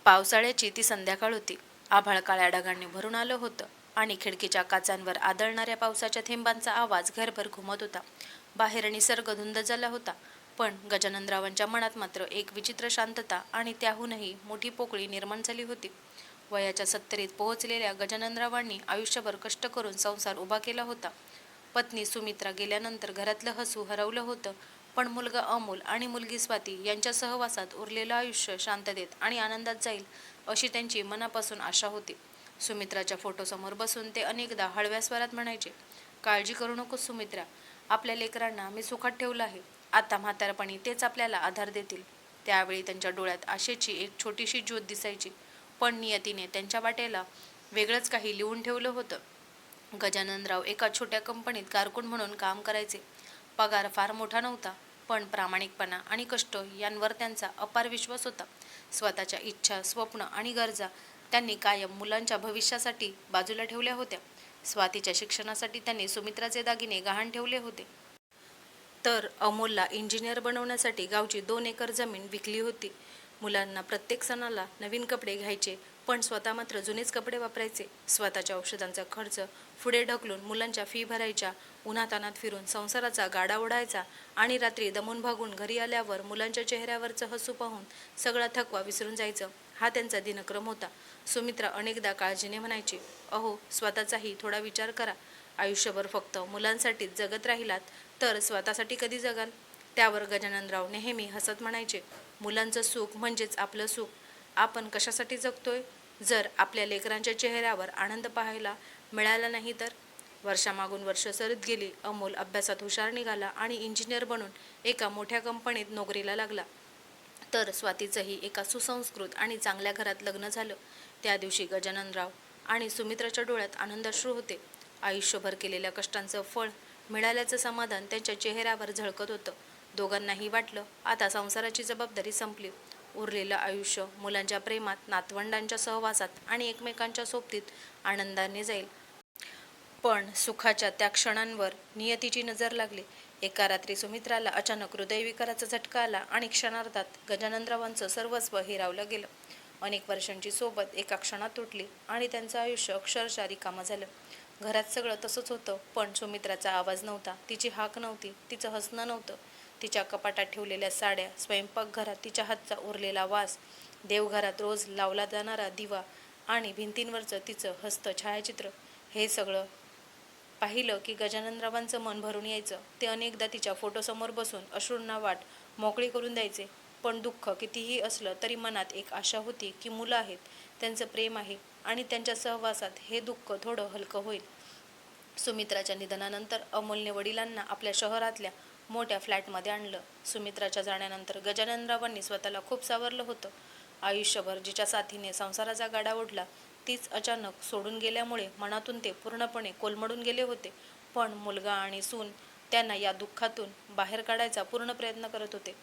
पावसाळ्याची ती संध्याकाळ होती. आभाळ काळ्या ढगांनी भरून आलं होतं आणि खिडकीच्या काचांवर आदळणाऱ्या पावसाच्या थेंबांचा आवाज घरभर घुमत होता. बाहेर निसर्ग धुंद झाला होता, पण गजाननरावांच्या मनात मात्र एक विचित्र शांतता आणि त्याहूनही मोठी पोकळी निर्माण झाली होती. वयाच्या 70त पोहोचलेल्या गजाननरावांनी आयुष्यभर कष्ट करून संसार उभा केला होता. पत्नी सुमित्रा गेल्यानंतर घरातलं हसू हरवलं होतं, पण मुलगा अमोल आणि मुलगी स्वाती यांच्या सहवासात उरलेलं आयुष्य शांततेत आणि आनंदात जाईल अशी त्यांची मनापासून आशा होती. सुमित्राच्या फोटोसमोर बसून ते अनेकदा हळव्या स्वरात म्हणायचे, काळजी करू नको सुमित्रा, आपल्या लेकरांना मी सुखात ठेवलं आहे. आता म्हातारपणी तेच आपल्याला आधार देतील. त्यावेळी त्यांच्या डोळ्यात आशेची एक छोटीशी ज्योत दिसायची, पण नियतीने त्यांच्या वाटेला वेगळंच काही लिहून ठेवलं होतं. गजाननराव एका छोट्या कंपनीत कारकून म्हणून काम करायचे. पगार फार मोठा नव्हता, पण प्रामाणिकपणा आणि कष्ट यांवर त्यांचा अपार विश्वास होता. स्वतःच्या इच्छा, स्वप्न आणि गरजा त्यांनी कायम मुलांच्या भविष्यासाठी बाजूला ठेवल्या होत्या. स्वातीच्या शिक्षणासाठी त्यांनी सुमित्राचे दागिने गहाण ठेवले होते. तर अमोलला इंजिनियर बनवण्यासाठी गावची 2 एकर जमीन विकली होती. मुलांना प्रत्येक सणाला नवीन कपडे घ्यायचे, पण स्वतः मात्र जुनेच कपडे वापरायचे. स्वतःच्या औषधांचा खर्च पुढे ढकलून मुलांच्या फी भरायच्या, उन्हातानात फिरून संसाराचा गाडा ओढायचा आणि रात्री दमून भागून घरी आल्यावर मुलांच्या चेहऱ्यावरचं हसू पाहून सगळा थकवा विसरून जायचं, हा त्यांचा दिनक्रम होता. सुमित्रा अनेकदा काळजीने म्हणायची, अहो, स्वतःचाही थोडा विचार करा. आयुष्यभर फक्त मुलांसाठीच जगत राहिलात तर स्वतःसाठी कधी जगाल? त्यावर गजाननराव नेहमी हसत म्हणायचे, मुलांचं सुख म्हणजेच आपलं सुख. आपण कशासाठी जगतोय? जर आपल्या लेकरांच्या चेहऱ्यावर आनंद पाहायला मिळाला नाही तर? वर्षामागून वर्ष सरत गेली. अमोल अभ्यासात हुशार निघाला आणि इंजिनियर बनून एका मोठ्या कंपनीत नोकरीला लागला. तर स्वातीचंही एका सुसंस्कृत आणि चांगल्या घरात लग्न झालं. त्या दिवशी गजाननराव आणि सुमित्राच्या डोळ्यात आनंदाश्रू होते. आयुष्यभर केलेल्या कष्टांचं फळ मिळाल्याचं समाधान त्यांच्या चेहऱ्यावर झळकत होतं. दोघांनाही वाटलं, आता संसाराची जबाबदारी संपली. उरलेलं आयुष्य मुलांच्या प्रेमात, नातवंडांच्या सहवासात आणि एकमेकांच्या सोबतीत आनंदाने जाईल. पण सुखाच्या त्या क्षणांवर नियतीची नजर लागली. एका रात्री सुमित्राला अचानक हृदयविकाराचा झटका आला आणि क्षणार्धात गजाननरावांचं सर्वस्व हिरावलं गेलं. अनेक वर्षांची सोबत एका क्षणात तुटली आणि त्यांचं आयुष्य अक्षरशः रिकामं झालं. घरात सगळं तसंच होतं, पण सुमित्राचा आवाज नव्हता, तिची हाक नव्हती, तिचं हसणं नव्हतं. तिच्या कपाटात ठेवलेल्या साड्या, स्वयंपाकघरात तिच्या हातचा उरलेला वास, देवघरात रोज लावला जाणारा दिवा आणि भिंतींवरचं तिचं हस्त छायाचित्र, हे सगळं पाहिलं की गजाननरावांचं मन भरून यायचं. ते अनेकदा तिच्या फोटोसमोर बसून अश्रूंना वाट मोकळी करून द्यायचे. पण दुःख कितीही असलं तरी मनात एक आशा होती की मुलं आहेत, त्यांचं प्रेम आहे आणि त्यांच्या सहवासात हे दुःख थोडं हलकं होईल. सुमित्राच्या निधनानंतर अमोलने वडिलांना आपल्या शहरातल्या मोठ्या फ्लॅटमध्ये आणलं. सुमित्राच्या जाण्यानंतर गजाननरावांनी स्वतःला खूप सावरलं होतं. आयुष्यभर जिच्या साथीने संसाराचा गाडा ओढला, तीच अचानक सोडून गेल्यामुळे मनातून ते पूर्णपणे कोलमडून गेले होते. पण मुलगा आणि सून त्यांना या दुःखातून बाहेर काढायचा पूर्ण प्रयत्न करत होते.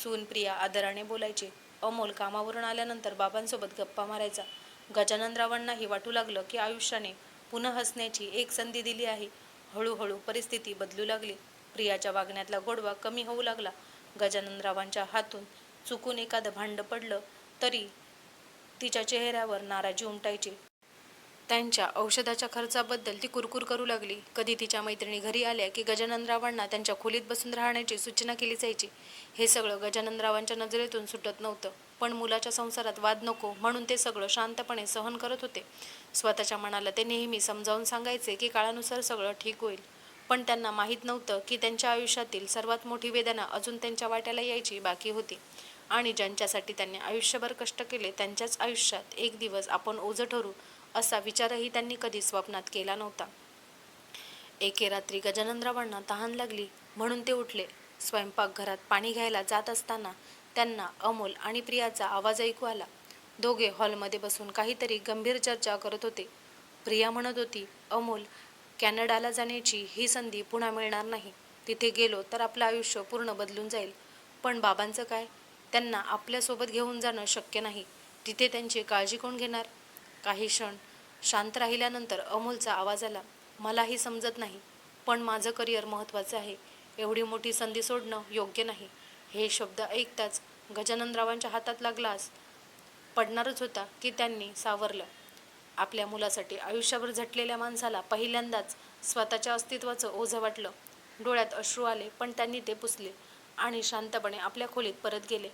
सून प्रिया आदराने बोलायची. अमोल कामावरून आल्यानंतर बाबांसोबत गप्पा मारायचा. गजाननरावांनाही वाटू लागलं की आयुष्याने पुन्हा हसण्याची एक संधी दिली आहे. हळूहळू परिस्थिती बदलू लागली. प्रियाच्या वागण्यातला गोडवा कमी होऊ लागला. गजाननरावांच्या हातून चुकून एखादं भांडं पडलं तरी तिच्या चेहऱ्यावर नाराजी उमटायची. त्यांच्या औषधाच्या खर्चाबद्दल ती कुरकुर करू लागली. कधी तिच्या मैत्रिणी घरी आल्या की गजाननरावांना त्यांच्या खोलीत बसून राहण्याची सूचना केली जायची. हे सगळं गजाननरावांच्या नजरेतून सुटत नव्हतं, पण मुलाच्या संसारात वाद नको म्हणून ते सगळं शांतपणे सहन करत होते. स्वतःच्या मनाला ते नेहमी समजावून सांगायचे की काळानुसार सगळं ठीक होईल. पण त्यांना माहीत नव्हतं की त्यांच्या आयुष्यातील सर्वात मोठी वेदना अजून त्यांच्या वाट्याला यायची बाकी होती. आणि ज्यांच्यासाठी त्यांनी आयुष्यभर कष्ट केले त्यांच्याच आयुष्यात एक दिवस आपण ओझं ठरू, असा विचारही त्यांनी कधी स्वप्नात केला नव्हता. एके रात्री गजाननरावांना तहान लागली म्हणून ते उठले. स्वयंपाकघरात पाणी घ्यायला जात असताना त्यांना अमोल आणि प्रियाचा आवाज ऐकू आला. दोघे हॉलमध्ये बसून काहीतरी गंभीर चर्चा करत होते. प्रिया म्हणत होती, अमोल, कॅनडाला जाण्याची ही संधी पुन्हा मिळणार नाही. तिथे गेलो तर आपलं आयुष्य पूर्ण बदलून जाईल. पण बाबांचं काय? त्यांना आपल्यासोबत घेऊन जाणं शक्य नाही. तिथे त्यांची काळजी कोण घेणार? काही क्षण शांत राहिल्यानंतर अमोलचा आवाज आला, मलाही समजत नाही, पण माझं करिअर महत्त्वाचं आहे. एवढी मोठी संधी सोडणं योग्य नाही. हे शब्द ऐकताच गजाननरावांच्या हातातला ग्लास पडणारच होता की त्यांनी सावरलं. आपल्या मुलासाठी आयुष्यभर झटलेल्या माणसाला पहिल्यांदाच स्वतःच्या अस्तित्वाचं ओझं वाटलं. डोळ्यात अश्रू आले, पण त्यांनी ते पुसले आणि शांतपणे आपल्या खोलीत परत गेले.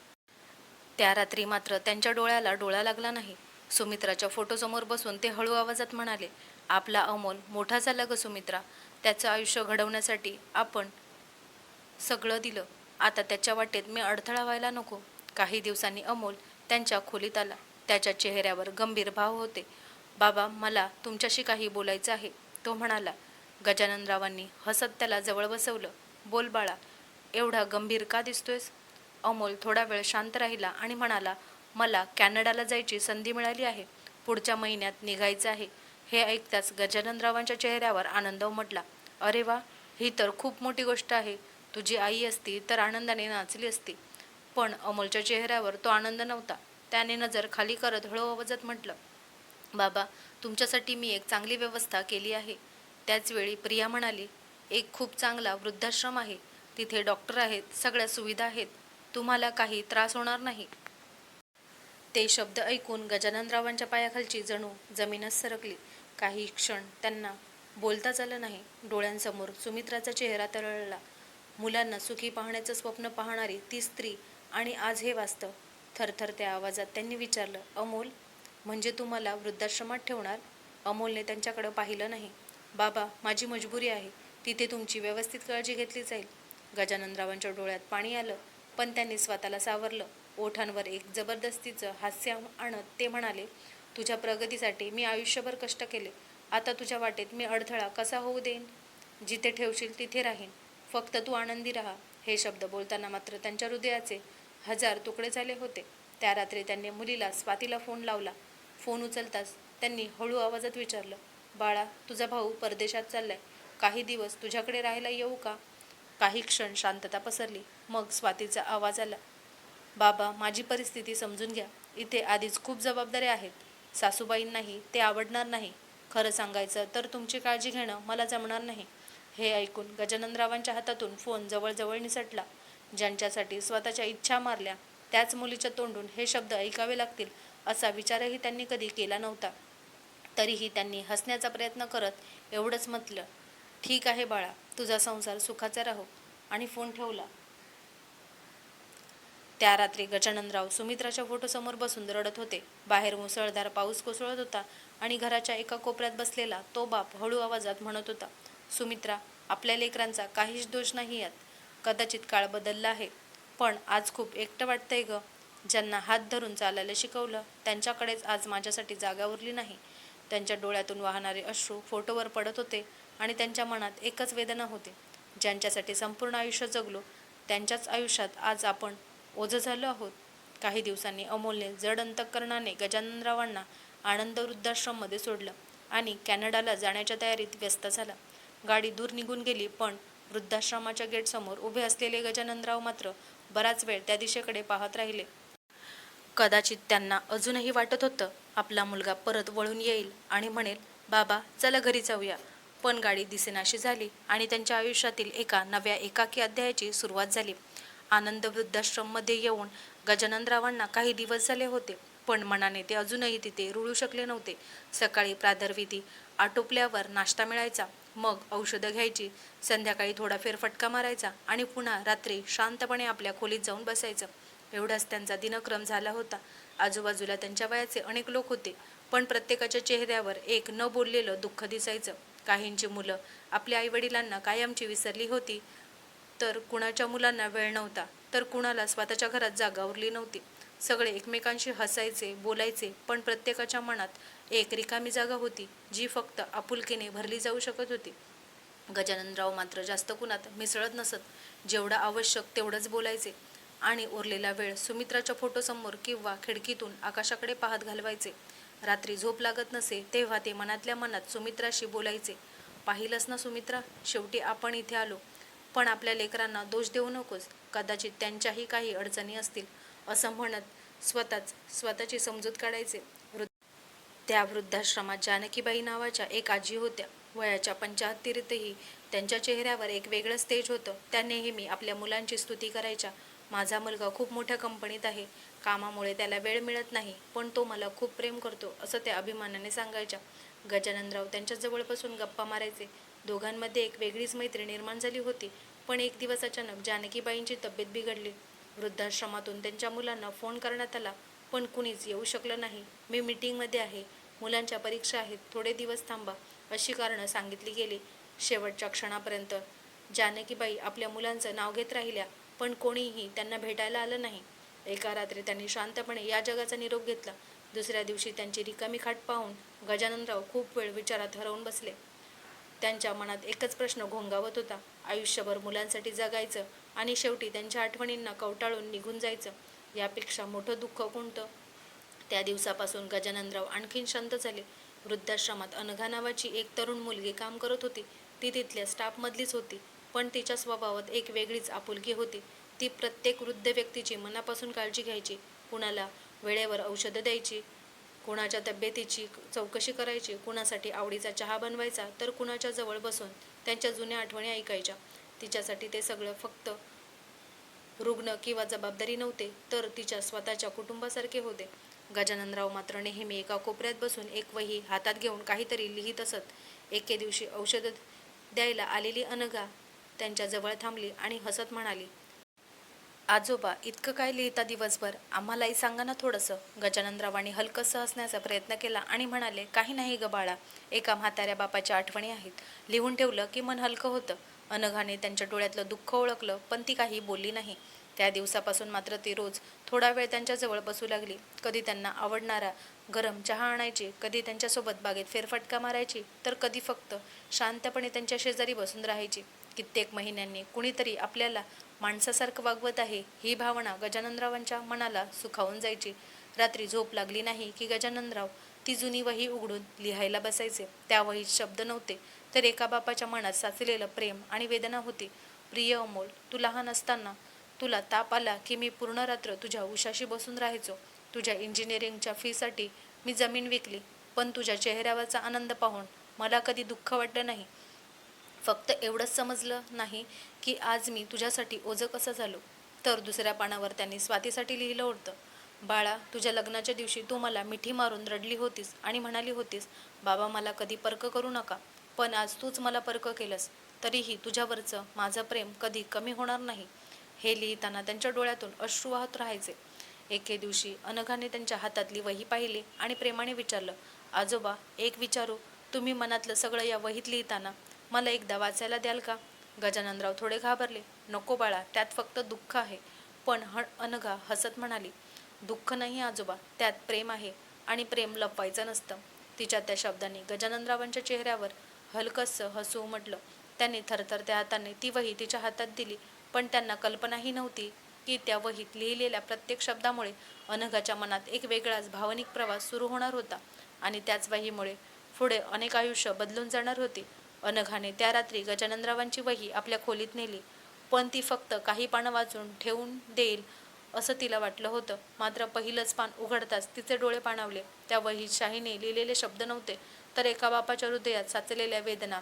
त्या रात्री मात्र त्यांच्या डोळ्याला डोळा लागला नाही. सुमित्राच्या फोटोसमोर बसून ते हळू आवाजात म्हणाले, आपला अमोल मोठा झाला ग सुमित्रा. त्याचं आयुष्य घडवण्यासाठी आपण सगळं दिलं. आता त्याच्या वाटेत मी अडथळा व्हायला नको. काही दिवसांनी अमोल त्यांच्या खोलीत आला. त्याच्या चेहऱ्यावर गंभीर भाव होते. बाबा, मला तुमच्याशी काही बोलायचं आहे, तो म्हणाला. गजाननरावांनी हसत त्याला जवळ बसवलं. बोल बाळा, एवढा गंभीर का दिसतोयस? अमोल थोडा वेळ शांत राहिला आणि म्हणाला, मला कॅनडाला जायची संधी मिळाली आहे. पुढच्या महिन्यात निघायचं आहे. हे ऐकताच गजाननरावांच्या चेहऱ्यावर आनंद उमटला. अरे वा, ही तर खूप मोठी गोष्ट आहे. तुझी आई असती तर आनंदाने नाचली असती. पण अमोलच्या चेहऱ्यावर तो आनंद नव्हता. त्याने नजर खाली करत हळू आवाजात म्हटलं, बाबा, तुमच्यासाठी मी एक चांगली व्यवस्था केली आहे. त्याचवेळी प्रिया म्हणाली, एक खूप चांगला वृद्धाश्रम आहे. तिथे डॉक्टर आहेत, सगळ्या सुविधा आहेत. तुम्हाला काही त्रास होणार नाही. ते शब्द ऐकून गजाननरावांच्या पायाखालची जणू जमीनच सरकली. काही क्षण त्यांना बोलताच आलं नाही. डोळ्यांसमोर सुमित्राचा चेहरा तरळला. मुलांना सुखी पाहण्याचं स्वप्न पाहणारी ती स्त्री, आणि आज हे वास्तव. थरथरत्या आवाजात त्यांनी विचारलं, अमोल, म्हणजे तुम्हाला वृद्धाश्रमात ठेवणार? अमोलने त्यांच्याकडे पाहिलं नाही. बाबा, माझी मजबुरी आहे. तिथे तुमची व्यवस्थित काळजी घेतली जाईल. गजाननरावांच्या डोळ्यात पाणी आलं, पण त्यांनी स्वतःला सावरलं. ओठांवर एक जबरदस्तीचं हास्य आणत ते म्हणाले, तुझ्या प्रगतीसाठी मी आयुष्यभर कष्ट केले. आता तुझ्या वाटेत मी अडथळा कसा होऊ देईन? जिथे ठेवशील तिथे राहीन. फक्त तू आनंदी राहा. हे शब्द बोलताना मात्र त्यांच्या हृदयाचे 1000 तुकडे झाले होते. त्या रात्री त्यांनी मुलीला स्वातीला फोन लावला. फोन उचलताच त्यांनी हळू आवाजात विचारलं, बाळा, तुझा भाऊ परदेशात चाललाय. काही दिवस तुझ्याकडे राहायला येऊ का? काही क्षण शांतता पसरली. मग स्वातीचा आवाज आला, बाबा, माझी परिस्थिती समजून घ्या. इथे आधीच खूप जबाबदाऱ्या आहेत. सासूबाईंनाही ते आवडणार नाही. खरं सांगायचं तर तुमची काळजी घेणं मला जमणार नाही. हे ऐकून गजाननरावांच्या हातातून फोन जवळजवळ निसटला. ज्यांच्यासाठी स्वतःच्या इच्छा मारल्या, त्याच मुलीच्या तोंडून हे शब्द ऐकावे लागतील असा विचारही त्यांनी कधी केला नव्हता. तरीही त्यांनी हसण्याचा प्रयत्न करत एवढंच म्हटलं, ठीक आहे बाळा, तुझा संसार सुखाचा राहो, आणि फोन ठेवला. त्या रात्री गजाननराव सुमित्राच्या फोटोसमोर बसून रडत होते. बाहेर मुसळधार पाऊस कोसळत होता आणि घराच्या एका कोपऱ्यात बसलेला तो बाप हळू आवाजात म्हणत होता, सुमित्रा, आपल्या लेकरांचा काहीच दोष नाही यात. कदाचित काळ बदलला आहे, पण आज खूप एकटं वाटतंय ग. ज्यांना हात धरून चालायला शिकवलं त्यांच्याकडेच आज माझ्यासाठी जागा उरली नाही. त्यांच्या डोळ्यातून वाहणारे अश्रू फोटोवर पडत होते आणि त्यांच्या मनात एकच वेदना होती. ज्यांच्यासाठी संपूर्ण आयुष्य जगलो त्यांच्याच आयुष्यात आज आपण ओझं झालो आहोत. काही दिवसांनी अमोलने जड अंतःकरणाने गजाननरावांना आनंद वृद्धाश्रममध्ये सोडलं आणि कॅनडाला जाण्याच्या तयारीत व्यस्त झाला. गाडी दूर निघून गेली, पण वृद्धाश्रमाच्या गेटसमोर उभे असलेले गजाननराव मात्र बराच वेळ त्या दिशेकडे पाहत राहिले. कदाचित त्यांना अजूनही वाटत होतं, आपला मुलगा परत वळून येईल आणि म्हणेल, बाबा, चला घरी जाऊया. पण गाडी दिसेनाशी झाली आणि त्यांच्या आयुष्यातील एका नव्या एकाकी अध्यायाची सुरुवात झाली. आनंद वृद्धाश्रममध्ये येऊन गजाननरावांना काही दिवस झाले होते, पण मनाने ते अजूनही तिथे रुळू शकले नव्हते. सकाळी प्रातर्विधी आटोपल्यावर नाश्ता मिळायचा, मग औषधं घ्यायची, संध्याकाळी थोडा फेरफटका मारायचा आणि पुन्हा रात्री शांतपणे आपल्या खोलीत जाऊन बसायचं. एवढाच त्यांचा दिनक्रम झाला होता. आजूबाजूला त्यांच्या वयाचे अनेक लोक होते, पण प्रत्येकाच्या चेहऱ्यावर एक न बोललेलं दुःख दिसायचं. काहींची मुलं आपल्या आईवडिलांना कायमची विसरली होती, तर कुणाच्या मुलांना वेळ नव्हता, तर कुणाला स्वतःच्या घरात जागा उरली नव्हती. सगळे एकमेकांशी हसायचे, बोलायचे, पण प्रत्येकाच्या मनात एक रिकामी जागा होती, जी फक्त आपुलकीने भरली जाऊ शकत होती. गजाननराव मात्र जास्त कुणात मिसळत नसत. जेवढं आवश्यक तेवढंच बोलायचे आणि उरलेला वेळ सुमित्राच्या फोटोसमोर किंवा खिडकीतून आकाशाकडे पाहत घालवायचे. रात्री झोप लागत नसे तेव्हा ते मनातल्या मनात सुमित्राशी बोलायचे, पाहिलंस ना सुमित्रा, शेवटी आपण इथे आलो. पण आपल्या लेकरांना दोष देऊ नकोस, कदाचित त्यांच्याही काही अडचणी असतील, असं म्हणत स्वतःची समजूत काढायचे. त्या वृद्धाश्रमात जानकीबाई नावाच्या एक आजी होत्या. वयाच्या 75तही त्यांच्या चेहऱ्यावर एक वेगळंच तेज होतं. त्या नेहमी आपल्या मुलांची स्तुती करायच्या. माझा मुलगा खूप मोठ्या कंपनीत आहे. कामामुळे त्याला वेळ मिळत नाही, पण तो मला खूप प्रेम करतो असं त्या अभिमानाने सांगायच्या. गजाननराव त्यांच्याजवळ बसून गप्पा मारायचे. दोघांमध्ये एक वेगळीच मैत्री निर्माण झाली होती. पण एक दिवस अचानक जानकीबाईंची तब्येत बिघडली. वृद्धाश्रमातून त्यांच्या मुलांना फोन करण्यात आला, पण कुणीच येऊ शकलं नाही. मी मीटिंगमध्ये आहे, मुलांच्या परीक्षा आहेत, थोडे दिवस थांबा, अशी कारणं सांगितली गेली. शेवटच्या क्षणापर्यंत जानकीबाई आपल्या मुलांचं नाव घेत राहिल्या, पण कोणीही त्यांना भेटायला आलं नाही. एका रात्री त्यांनी शांतपणे या जगाचा निरोप घेतला. दुसऱ्या दिवशी त्यांची रिकामी खाट पाहून गजाननराव खूप वेळ विचारात हरवून बसले. त्यांच्या मनात एकच प्रश्न घोंगावत होता. आयुष्यभर मुलांसाठी जगायचं आणि शेवटी त्यांच्या आठवणींना कवटाळून निघून जायचं, यापेक्षा मोठं दुःख कोणतं? त्या दिवसापासून गजाननराव आणखीन शांत झाले. वृद्धाश्रमात अनघा नावाची एक तरुण मुलगी काम करत होती. ती तिथल्या स्टाफमधलीच होती, पण तिच्या स्वभावात एक वेगळीच आपुलकी होती. ती प्रत्येक वृद्ध व्यक्तीची मनापासून काळजी घ्यायची, कुणाला वेळेवर औषधं द्यायची, कुणाच्या तब्येतीची चौकशी करायची, कुणासाठी आवडीचा चहा बनवायचा, तर कुणाच्या जवळ बसून त्यांच्या जुन्या आठवणी ऐकायच्या. तिच्यासाठी ते सगळं फक्त रुग्ण किंवा जबाबदारी नव्हते, तर तिच्या स्वतःच्या कुटुंबासारखे होते. गजाननराव मात्र नेहमी एका कोपऱ्यात बसून एक वही हातात घेऊन काहीतरी लिहित असत. एके दिवशी औषध द्यायला आलेली अनघा त्यांच्या जवळ थांबली आणि हसत म्हणाली, आजोबा, इतकं काय लिहिता दिवसभर? आम्हालाही सांगा ना थोडंसं. गजाननरावांनी हलकंसं हसण्याचा प्रयत्न केला आणि म्हणाले, काही नाही ग बाळा, एका म्हाताऱ्या बापाच्या आठवणी आहेत. लिहून ठेवलं की मन हलकं होतं. अनघाने त्यांच्या डोळ्यातलं दुःख ओळखलं, पण ती काही बोलली नाही. त्या दिवसापासून मात्र ती रोज थोडा वेळ त्यांच्याजवळ बसू लागली. कधी त्यांना आवडणारा गरम चहा आणायची, कधी त्यांच्यासोबत बागेत फेरफटका मारायची, तर कधी फक्त शांतपणे त्यांच्या शेजारी बसून राहायची. कित्येक महिन्यांनी कुणीतरी आपल्याला माणसासारखं वागवत आहे, ही भावना गजाननरावांच्या मनाला सुखावून जायची. रात्री झोप लागली नाही की गजाननराव ती जुनी वही उघडून लिहायला बसायचे. त्या वहीत शब्द नव्हते, तर एका बापाच्या मनात साचलेलं प्रेम आणि वेदना होती. प्रिय अमोल, तू लहान असताना तुला ताप आला की मी पूर्ण रात्र तुझ्या उशाशी बसून राहायचो. तुझ्या इंजिनिअरिंगच्या फीसाठी मी जमीन विकली, पण तुझ्या चेहऱ्यावरचा आनंद पाहून मला कधी दुःख वाटलं नाही. फक्त एवढंच समजलं नाही की आज मी तुझ्यासाठी ओझं कसं झालो. तर दुसऱ्या पानावर त्यांनी स्वातीसाठी लिहिलं होतं, बाळा, तुझ्या लग्नाच्या दिवशी तू मला मिठी मारून रडली होतीस आणि म्हणाली होतीस, बाबा मला कधी पर्क करू नका, पण आज तूच मला पर्क केलंस. तरीही तुझ्यावरचं माझं प्रेम कधी कमी होणार नाही. हे लिहिताना त्यांच्या डोळ्यातून अश्रू वाहत राहायचे. एके दिवशी अनघाने त्यांच्या हातातली वही पाहिली आणि प्रेमाने विचारलं, आजोबा, एक विचारू? तुम्ही मनातलं सगळं या वहीत लिहिताना मला एकदा वाचायला द्याल का? गजाननराव थोडे घाबरले. नको बाळा, त्यात फक्त दुःख आहे. पण अनघा हसत म्हणाली, दुःख नाही आजोबा, त्यात प्रेम आहे, आणि प्रेम लपवायचं नसतं. तिच्या त्या शब्दांनी गजाननरावांच्या चेहऱ्यावर हलकंसं हसू उमटलं. त्यांनी थरथरत्या हाताने ती वही तिच्या हातात दिली, पण त्यांना कल्पनाही नव्हती की त्या वहीत लिहिलेल्या प्रत्येक शब्दामुळे अनघाच्या मनात एक वेगळाच भावनिक प्रवास सुरू होणार होता, आणि त्याच वहीमुळे पुढे अनेक आयुष्य बदलून जाणार होती. अनघाने त्या रात्री गजाननरावांची वही आपल्या खोलीत नेली, पण ती फक्त काही पानं वाचून ठेवून देईल असं तिला वाटलं होतं. मात्र पहिलंच पान उघडताच तिचे डोळे पाणावले. त्या वहीत शाहीने लिहिलेले शब्द नव्हते, तर एका बापाच्या हृदयात साचलेल्या वेदना,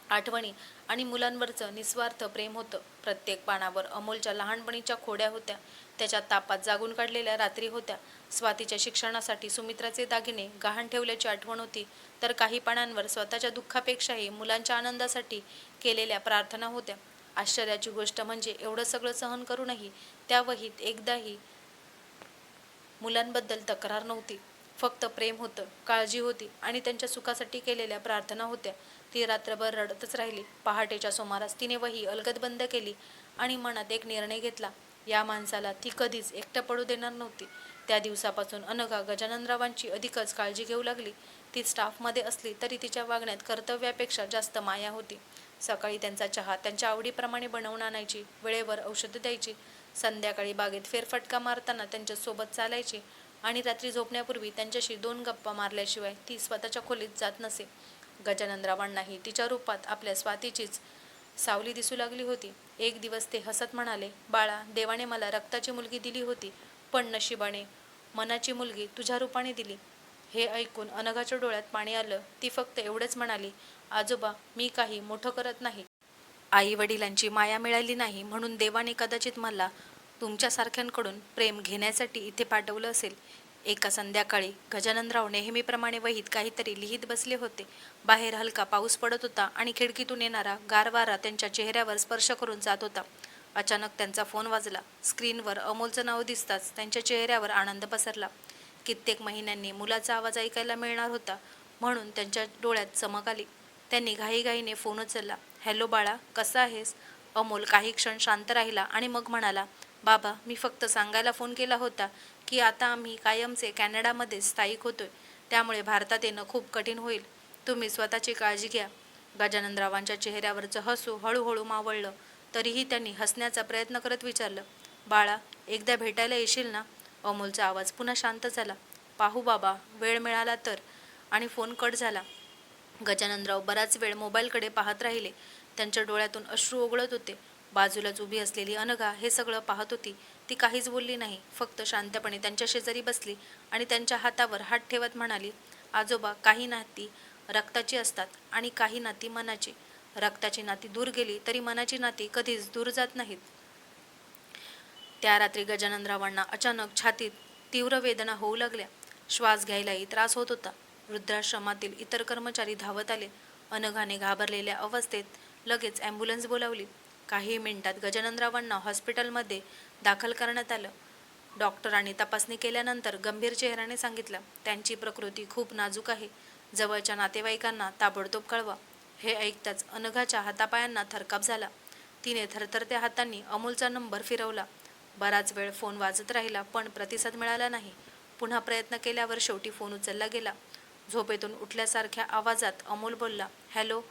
आठवणी आणि मुलांवरचं निस्वार्थ प्रेम होतं. प्रत्येक पानावर अमोलच्या लहानपणीच्या खोड्या होत्या, त्याच्या तापात जागून काढलेल्या रात्री होत्या. स्वातीच्या शिक्षणासाठी सुमित्राचे दागिने गहाण ठेवल्याची आठवण होती, तर काही पानांवर स्वतःच्या दुःखापेक्षाही मुलांच्या आनंदासाठी केलेल्या प्रार्थना होत्या. आश्चर्याची गोष्ट म्हणजे एवढं सगळं सहन करूनही त्या वहीत एकदाही मुलांबद्दल तक्रार नव्हती. फक्त प्रेम होतं, काळजी होती आणि त्यांच्या सुखासाठी केलेल्या प्रार्थना होत्या. ती रात्रभर रडतच राहिली. पहाटेच्या सुमारास तिने वही अलगद बंद केली आणि मनात एक निर्णय घेतला, या माणसाला ती कधीच एकटं पडू देणार नव्हती. त्या दिवसापासून अनघा गजाननरावांची अधिकच काळजी घेऊ लागली. ती स्टाफमध्ये असली तरी तिच्या वागण्यात कर्तव्यापेक्षा जास्त माया होती. सकाळी त्यांचा चहा त्यांच्या आवडीप्रमाणे बनवून आणायची, वेळेवर औषधं द्यायची, संध्याकाळी बागेत फेरफटका मारताना त्यांच्या सोबत चालायची, आणि रात्री झोपण्यापूर्वी त्यांच्याशी 2 गप्पा मारल्याशिवाय ती स्वतःच्या खोलीत जात नसे. गजाननरावांनाही तिच्या रूपात आपल्या स्वातीचीच सावली दिसू लागली होती. एक दिवस ते हसत म्हणाले, बाळा, देवाने मला रक्ताची मुलगी दिली होती, पण नशिबाने मनाची मुलगी तुझ्या रूपाने दिली. हे ऐकून अनघाच्या डोळ्यात पाणी आलं. ती फक्त एवढंच म्हणाली, आजोबा, मी काही मोठं करत नाही. आई वडिलांची माया मिळाली नाही म्हणून देवाने कदाचित मला तुमच्यासारख्यांकडून प्रेम घेण्यासाठी इथे पाठवलं असेल. एका संध्याकाळी गजाननराव नेहमीप्रमाणे वहीत काहीतरी लिहित बसले होते. बाहेर हलका पाऊस पडत होता आणि खिडकीतून येणारा गार वारा त्यांच्या चेहऱ्यावर स्पर्श करून जात होता. अचानक त्यांचा फोन वाजला. स्क्रीनवर अमोलचं नाव दिसताच त्यांच्या चेहऱ्यावर आनंद पसरला. कित्येक महिन्यांनी मुलाचा आवाज ऐकायला मिळणार होता म्हणून त्यांच्या डोळ्यात चमक आली. त्यांनी घाईघाईने फोन उचलला. हॅलो बाळा, कसा आहेस? अमोल काही क्षण शांत राहिला आणि मग म्हणाला, बाबा, मी फक्त सांगायला फोन केला होता की आता आम्ही कायमचे कॅनडामध्ये स्थायिक होतोय. त्यामुळे भारतात येणं खूप कठीण होईल. तुम्ही स्वतःची काळजी घ्या. गजाननरावांच्या चेहऱ्यावरचं हसू हळूहळू मावळलं. तरीही त्यांनी हसण्याचा प्रयत्न करत विचारलं, बाळा, एकदा भेटायला येशील ना? अमोलचा आवाज पुन्हा शांत झाला. पाहू बाबा, वेळ मिळाला तर. आणि फोन कट झाला. गजाननराव बराच वेळ मोबाईलकडे पाहत राहिले. त्यांच्या डोळ्यातून अश्रू ओघळत होते. बाजूलाच उभी असलेली अनघा हे सगळं पाहत होती. ती काहीच बोलली नाही, फक्त शांतपणे त्यांच्या शेजारी बसली आणि त्यांच्या हातावर हात ठेवत म्हणाली, आजोबा, काही नाती रक्ताची असतात आणि काही नाती मनाची. रक्ताची नाती दूर गेली तरी मनाची नाती कधीच दूर जात नाहीत. त्या रात्री गजाननरावांना अचानक छातीत तीव्र वेदना होऊ लागल्या. श्वास घ्यायलाही त्रास होत होता. वृद्धाश्रमातील इतर कर्मचारी धावत आले. अनघाने घाबरलेल्या अवस्थेत लगेच ॲम्ब्युलन्स बोलावली. काही मिनिटात गजाननरावांना हॉस्पिटलमध्ये दाखल करण्यात आलं. डॉक्टरांनी तपासणी केल्यानंतर गंभीर चेहऱ्याने सांगितलं, त्यांची प्रकृती खूप नाजूक आहे. जवळच्या नातेवाईकांना ताबडतोब कळवा. हे ऐकताच अनघाच्या हातापायांना थरकाप झाला. तिने थरथरत्या हातांनी अमोलचा नंबर फिरवला. बराच वेळ फोन वाजत राहिला पण प्रतिसाद मिळाला नाही. पुन्हा प्रयत्न केल्यावर शेवटी फोन उचलला गेला. झोपेतून उठल्यासारख्या आवाजात अमोल बोलला, हॅलो.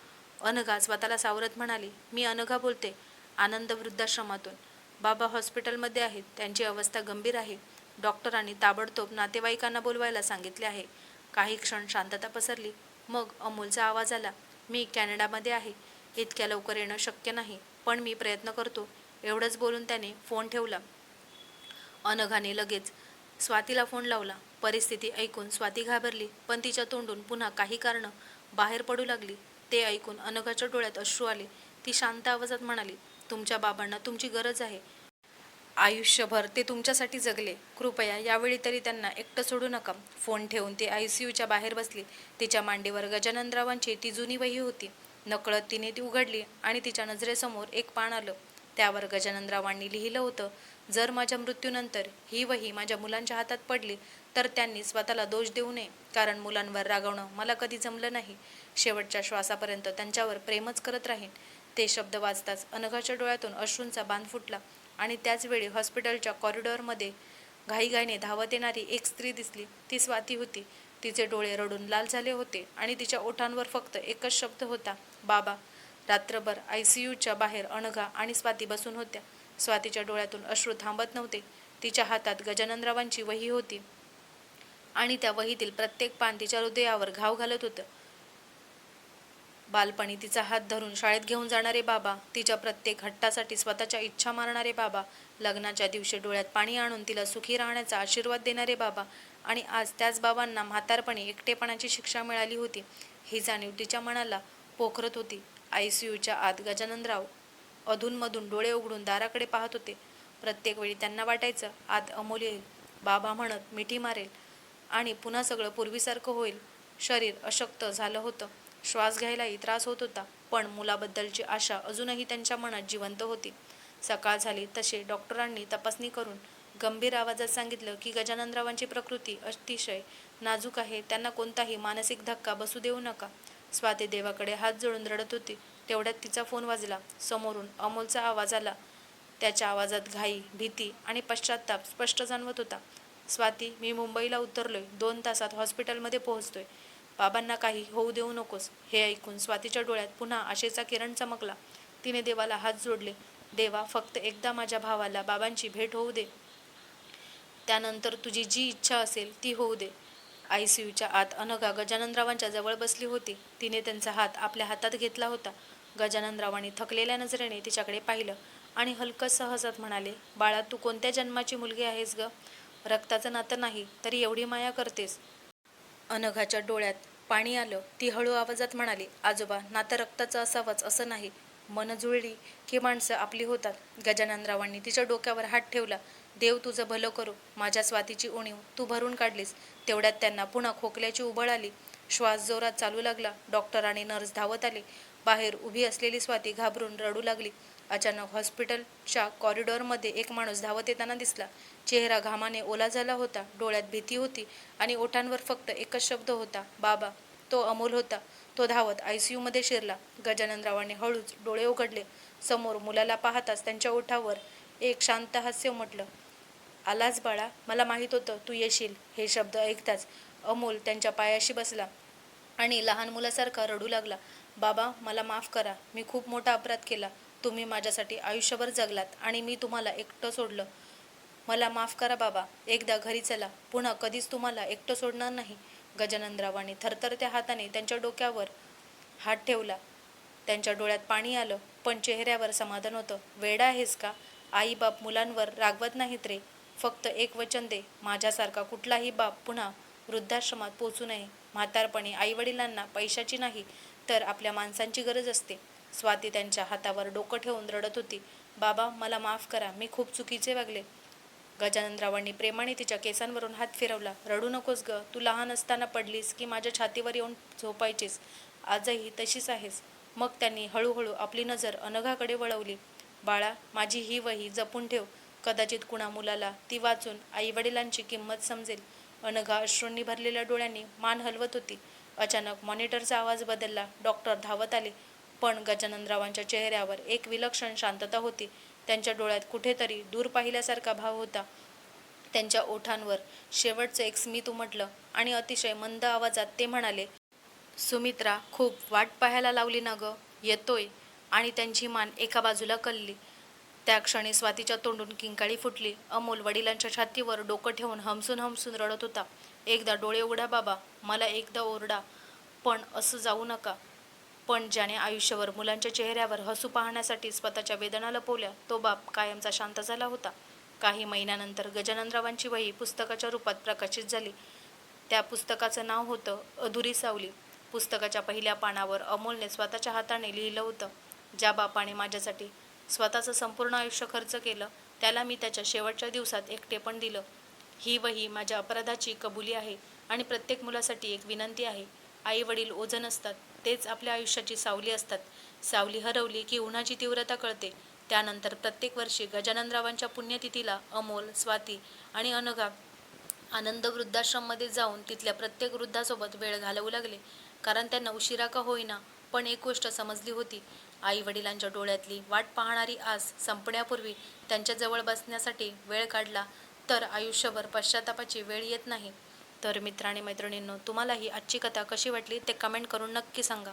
अनघा स्वतःला सावरत म्हणाली, मी अनघा बोलते, आनंद वृद्धाश्रमातून. बाबा हॉस्पिटलमध्ये आहेत. त्यांची अवस्था गंभीर आहे. डॉक्टरांनी ताबडतोब नातेवाईकांना बोलवायला सांगितले आहे. काही क्षण शांतता पसरली. मग अमोलचा आवाज आला, मी कॅनडामध्ये आहे. इतक्या लवकर येणं शक्य नाही, पण मी प्रयत्न करतो. एवढंच बोलून त्याने फोन ठेवला. अनघाने लगेच स्वातीला फोन लावला. परिस्थिती ऐकून स्वाती घाबरली, पण तिच्या तोंडून पुन्हा काही कारणं बाहेर पडू लागली. ते ऐकून अनघाच्या डोळ्यात अश्रू आले. ती शांत आवाजात म्हणाली, तुमच्या बाबांना तुमची गरज आहे. आयुष्यभर ते तुमच्यासाठी जगले. कृपया यावेळी तरी त्यांना एकटं सोडू नका. फोन ठेवून ती ICUच्या बाहेर बसली. तिच्या मांडीवर गजाननरावांची ती जुनी वही होती. नकळत तिने ती उघडली आणि तिच्या नजरेसमोर एक पान आलं. त्यावर गजाननरावांनी लिहिलं होतं, जर माझ्या मृत्यूनंतर ही वही माझ्या मुलांच्या हातात पडली तर त्यांनी स्वतःला दोष देऊ नये, कारण मुलांवर रागवणं मला कधी जमलं नाही. शेवटच्या श्वासापर्यंत त्यांच्यावर प्रेमच करत राहीन. ते शब्द वाचताच अनघाच्या डोळ्यातून अश्रूंचा बांध फुटला आणि त्याच वेळी हॉस्पिटलच्या कॉरिडॉरमध्ये घाईघाईने धावत येणारी एक स्त्री दिसली. ती स्वाती होती. तिचे डोळे रडून लाल झाले होते आणि तिच्या ओठांवर फक्त एकच शब्द होता, बाबा. रात्रभर ICUच्या बाहेर अनघा आणि स्वाती बसून होत्या. स्वातीच्या डोळ्यातून अश्रू थांबत नव्हते. तिच्या हातात गजाननरावांची वही होती आणि त्या वहीतील प्रत्येक पान तिच्या हृदयावर घाव घालत होतं. बालपणी तिचा हात धरून शाळेत घेऊन जाणारे बाबा, तिच्या प्रत्येक हट्टासाठी स्वतःच्या इच्छा मारणारे बाबा, लग्नाच्या दिवशी डोळ्यात पाणी आणून तिला सुखी राहण्याचा आशीर्वाद देणारे बाबा, आणि आज त्याच बाबांना म्हातारपणी एकटेपणाची शिक्षा मिळाली होती. ही जाणीव तिच्या मनाला पोखरत होती. ICUच्या आत गजाननराव अधूनमधून डोळे उघडून दाराकडे पाहत होते. प्रत्येक वेळी त्यांना वाटायचं, आत अमोल येईल, बाबा म्हणत मिठी मारेल आणि पुन्हा सगळं पूर्वीसारखं होईल. शरीर अशक्त झालं होतं. श्वास घ्यायलाही त्रास होत होता, पण मुलाबद्दलची आशा अजूनही त्यांच्या मनात जिवंत होती. सकाळ झाली तसे डॉक्टरांनी तपासणी करून गंभीर आवाजात सांगितलं की गजाननरावांची प्रकृती अतिशय नाजूक आहे. त्यांना कोणताही मानसिक धक्का बसू देऊ नका. स्वाती देवाकडे हात जोडून रडत होती. तेवढ्यात तिचा फोन वाजला. समोरून अमोलचा आवाज आला. त्याच्या आवाजात घाई, भीती आणि पश्चाताप स्पष्ट जाणवत होता. स्वाती, मी मुंबईला उतरलोय. 2 तासात हॉस्पिटलमध्ये पोहोचतोय. बाबांना काही होऊ देऊ नकोस. हे ऐकून स्वातीच्या डोळ्यात पुन्हा आशेचा किरण चमकला. तिने देवाला हात जोडले. देवा, फक्त एकदा माझ्या भावाला बाबांची भेट होऊ दे. त्यानंतर तुझी जी इच्छा असेल ती होऊ दे. ICUच्या आत अनघा गजाननरावांच्या जवळ बसली होती. तिने त्यांचा हात आपल्या हातात घेतला होता. गजाननरावांनी थकलेल्या नजरेने तिच्याकडे पाहिलं आणि हलकसं हसत म्हणाले, बाळा, तू कोणत्या जन्माची मुलगी आहेस ग? रक्ताचं नातं नाही तरी एवढी माया करतेस. अनघाच्या डोळ्यात पाणी आलं. ती हळू आवाजात म्हणाली, आजोबा, नातं रक्ताचं असावंच असं नाही, मन जुळली की माणसं आपली होतात. गजाननरावांनी तिच्या डोक्यावर हात ठेवला. देव तुझं भलं करो. माझ्या स्वातीची उणीव तू भरून काढलीस. तेवढ्यात त्यांना पुन्हा खोकल्याची उबळ आली. श्वास जोरात चालू लागला. डॉक्टर आणि नर्स धावत आले. बाहेर उभी असलेली स्वाती घाबरून रडू लागली. अचानक हॉस्पिटलच्या कॉरिडॉरमध्ये एक माणूस धावत येताना दिसला. चेहरा घामाने ओला झाला होता. डोळ्यात भीती होती आणि ओठांवर फक्त एकच शब्द होता, बाबा. तो अमोल होता. तो धावत ICU मध्ये शिरला. गजाननरावांनी हळूच डोळे उघडले. समोर मुलाला पाहताच त्यांच्या ओठावर एक शांत हास्य उमटलं. आलास बाळा, मला माहीत होतं तू येशील. हे शब्द ऐकताच अमोल त्यांच्या पायाशी बसला आणि लहान मुलासारखा रडू लागला. बाबा, मला माफ करा. मी खूप मोठा अपराध केला. तुम्ही माझ्यासाठी आयुष्यभर जगलात आणि मी तुम्हाला एकटं सोडलं. मला माफ करा बाबा. एकदा घरी चला. पुन्हा कधीच तुम्हाला एकटं सोडणार नाही. गजाननरावांनी थरथरत्या हाताने त्यांच्या डोक्यावर हात ठेवला. त्यांच्या डोळ्यात पाणी आलं, पण चेहऱ्यावर समाधान होतं. वेडा आहेस का? आई बाप मुलांवर रागवत नाहीत रे. फक्त एक वचन दे, माझ्यासारखा कुठलाही बाप पुन्हा वृद्धाश्रमात पोचू नये. म्हातारपणी आईवडिलांना पैशाची नाही तर आपल्या माणसांची गरज असते. स्वाती त्यांच्या हातावर डोकं ठेवून रडत होती. बाबा, मला माफ करा. मी खूप चुकीचे वागले. गजाननरावांनी प्रेमाने तिच्या केसांवरून हात फिरवला. रडू नकोस ग. तू लहान असताना पडलीस की माझ्या छातीवर येऊन झोपायचीस. आजही तशीच आहेस. मग त्यांनी हळूहळू आपली नजर अनघाकडे वळवली. बाळा, माझी ही वही जपून ठेव. कदाचित कुणा मुलाला ती वाचून आईवडिलांची किंमत समजेल. अनघा अश्रूंनी भरलेल्या डोळ्यांनी मान हलवत होती. अचानक मॉनिटरचा आवाज बदलला. डॉक्टर धावत आले. पण गजाननरावांच्या चेहऱ्यावर एक विलक्षण शांतता होती. त्यांच्या डोळ्यात कुठेतरी दूर पाहिल्यासारखा भाव होता. त्यांच्या ओठांवर शेवटचं एक स्मित उमटलं आणि अतिशय मंद आवाजात ते म्हणाले, सुमित्रा, खूप वाट पाहायला लावली ना ग. येतोय. आणि त्यांची मान एका बाजूला कलली. त्या क्षणी स्वातीच्या तोंडून किंकाळी फुटली. अमोल वडिलांच्या छातीवर डोकं ठेवून हमसून हमसून रडत होता. एकदा डोळे उघडा बाबा. मला एकदा ओरडा, पण असं जाऊ नका. पण ज्याने आयुष्यभर मुलांच्या चेहऱ्यावर हसू पाहण्यासाठी स्वतःच्या वेदना लपवल्या, तो बाप कायमचा शांत झाला होता. काही महिन्यानंतर गजाननरावांची वही पुस्तकाच्या रूपात प्रकाशित झाली. त्या पुस्तकाचं नाव होतं अधुरी सावली. पुस्तकाच्या पहिल्या पानावर अमोलने स्वतःच्या हाताने लिहिलं होतं, ज्या बापाने माझ्यासाठी स्वतःचं संपूर्ण आयुष्य खर्च केलं, त्याला मी त्याच्या शेवटच्या दिवसात एकटेपण दिलं. ही वही माझ्या अपराधाची कबुली आहे आणि प्रत्येक मुलासाठी एक विनंती आहे. आई वडील ओझं नसतात, तेच आपल्या आयुष्याची सावली असतात. सावली हरवली की उन्हाची तीव्रता कळते. त्यानंतर प्रत्येक वर्षी गजाननरावांच्या पुण्यतिथीला अमोल, स्वाती आणि अनघा आनंद वृद्धाश्रममध्ये जाऊन तिथल्या प्रत्येक वृद्धासोबत वेळ घालवू लागले. कारण त्यांना उशिरा का होईना, पण एक गोष्ट समजली होती. आई वडिलांच्या डोळ्यातली वाट पाहणारी आस संपण्यापूर्वी त्यांच्याजवळ बसण्यासाठी वेळ काढला तर आयुष्यभर पश्चातापाची वेळ येत नाही. तर मित्रांनी मैत्रिणींनो, तुम्हाला ही आजची कथा कशी वाटली ते कमेंट करून नक्की सांगा.